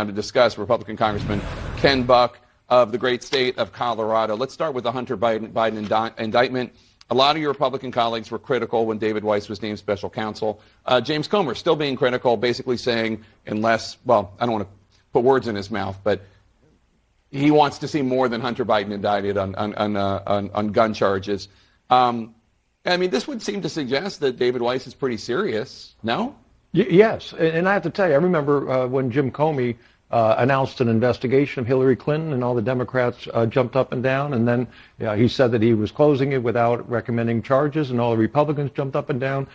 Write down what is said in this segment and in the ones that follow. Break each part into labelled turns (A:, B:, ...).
A: to discuss Republican Congressman Ken Buck of the great state of Colorado. Let's start with the Hunter Biden indictment. A lot of your Republican colleagues were critical when David Weiss was named special counsel. James Comer still being critical, basically saying unless, well, I don't want to put words in his mouth, but he wants to see more than Hunter Biden indicted on gun charges. I mean, this would seem to suggest that David Weiss is pretty serious, no?
B: Yes, and I have to tell you, I remember when Jim Comey announced an investigation of Hillary Clinton, and all the Democrats jumped up and down, and then he said that he was closing it without recommending charges, and all the Republicans jumped up and down.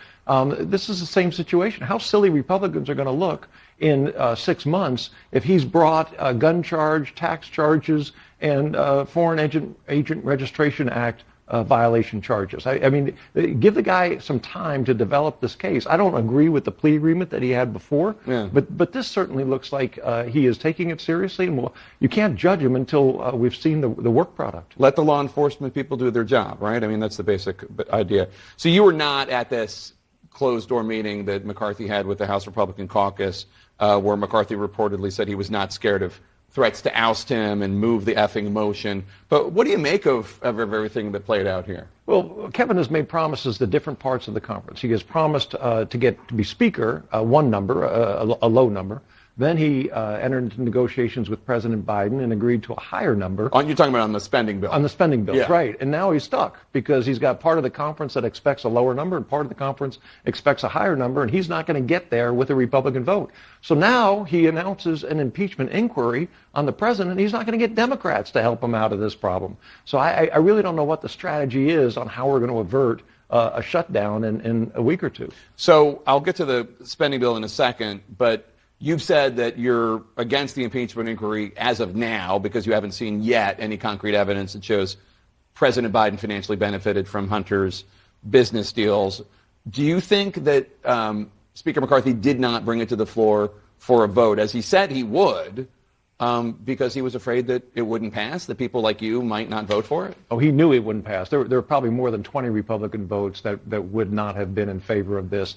B: This is the same situation. How silly Republicans are going to look in 6 months if he's brought a gun charge, tax charges, and Foreign Agent Registration Act violation charges. I mean, give the guy some time to develop this case. I don't agree with the plea agreement that he had before, but this certainly looks like he is taking it seriously, and you can't judge him until we've seen the work product.
A: Let the law enforcement people do their job, right? I mean, that's the basic idea. So you were not at this closed-door meeting that McCarthy had with the House Republican caucus, where McCarthy reportedly said he was not scared of threats to oust him and move the effing motion. But what do you make of everything that played out here?
B: Well, Kevin has made promises to different parts of the conference. He has promised to be speaker, one number, a low number. Then he entered into negotiations with President Biden and agreed to a higher number.
A: You're talking about on the spending bill.
B: On the spending bill,
A: yeah.
B: Right. And now he's stuck because he's got part of the conference that expects a lower number and part of the conference expects a higher number, and he's not going to get there with a Republican vote. So now he announces an impeachment inquiry on the president, and he's not going to get Democrats to help him out of this problem. So I really don't know what the strategy is on how we're going to avert a shutdown in a week or two.
A: So I'll get to the spending bill in a second, but you've said that you're against the impeachment inquiry as of now because you haven't seen yet any concrete evidence that shows President Biden financially benefited from Hunter's business deals. Do you think that Speaker McCarthy did not bring it to the floor for a vote, as he said he would, because he was afraid that it wouldn't pass, that people like you might not vote for it?
B: Oh, he knew it wouldn't pass. There were probably more than 20 Republican votes that would not have been in favor of this.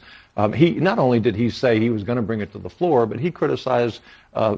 B: He not only did he say he was going to bring it to the floor, but he criticized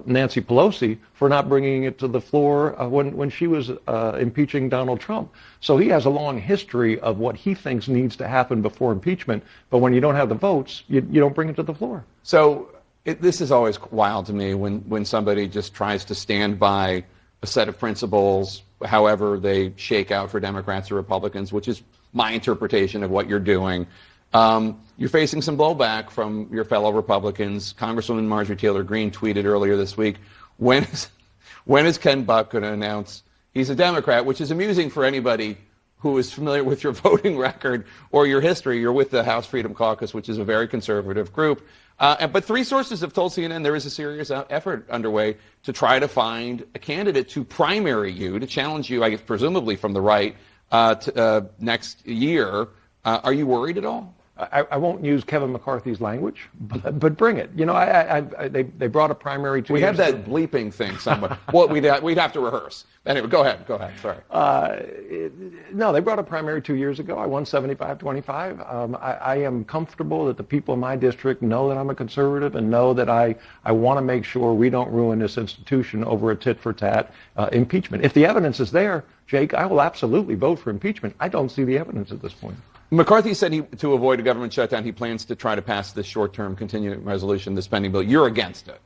B: Nancy Pelosi for not bringing it to the floor when she was impeaching Donald Trump. So he has a long history of what he thinks needs to happen before impeachment. But when you don't have the votes, you don't bring it to the floor.
A: So this is always wild to me when somebody just tries to stand by a set of principles, however they shake out for Democrats or Republicans, which is my interpretation of what you're doing. You're facing some blowback from your fellow Republicans. Congresswoman Marjorie Taylor Greene tweeted earlier this week, when is Ken Buck going to announce he's a Democrat, which is amusing for anybody who is familiar with your voting record or your history. You're with the House Freedom Caucus, which is a very conservative group. But three sources have told CNN there is a serious effort underway to try to find a candidate to primary you, to challenge you, I guess, presumably from the right, next year. Are you worried at all?
B: I won't use Kevin McCarthy's language, but bring it. You know, they brought a primary 2
A: years ago. We have that
B: ago.
A: bleeping thing somewhere. Well, we'd have to rehearse. Anyway, go ahead. Sorry.
B: No, they brought a primary 2 years ago. I won 75-25. I am comfortable that the people in my district know that I'm a conservative and know that I want to make sure we don't ruin this institution over a tit-for-tat impeachment. If the evidence is there, Jake, I will absolutely vote for impeachment. I don't see the evidence at this point.
A: McCarthy said to avoid a government shutdown, he plans to try to pass this short-term continuing resolution, the spending bill. You're against it.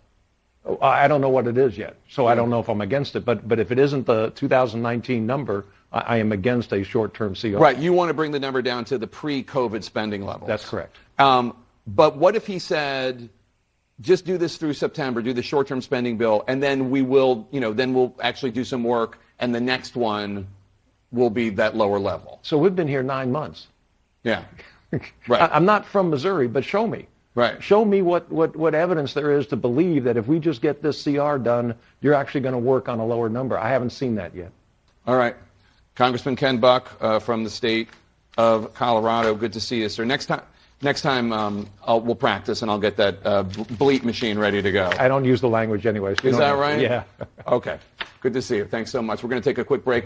B: I don't know what it is yet, so I don't know if I'm against it. But if it isn't the 2019 number, I am against a short-term CR.
A: Right. You want to bring the number down to the pre-COVID spending levels.
B: That's correct.
A: But what if he said, just do this through September, do the short-term spending bill, and then we'll actually do some work, and the next one will be that lower level?
B: So we've been here 9 months.
A: Yeah. Right.
B: I'm not from Missouri, but show me.
A: Right.
B: Show me what evidence there is to believe that if we just get this CR done, you're actually going to work on a lower number. I haven't seen that yet.
A: All right. Congressman Ken Buck from the state of Colorado. Good to see you, sir. Next time we'll practice and I'll get that bleep machine ready to go.
B: I don't use the language anyway. So
A: is that right?
B: Yeah.
A: Okay. Good to see you. Thanks so much. We're going to take a quick break.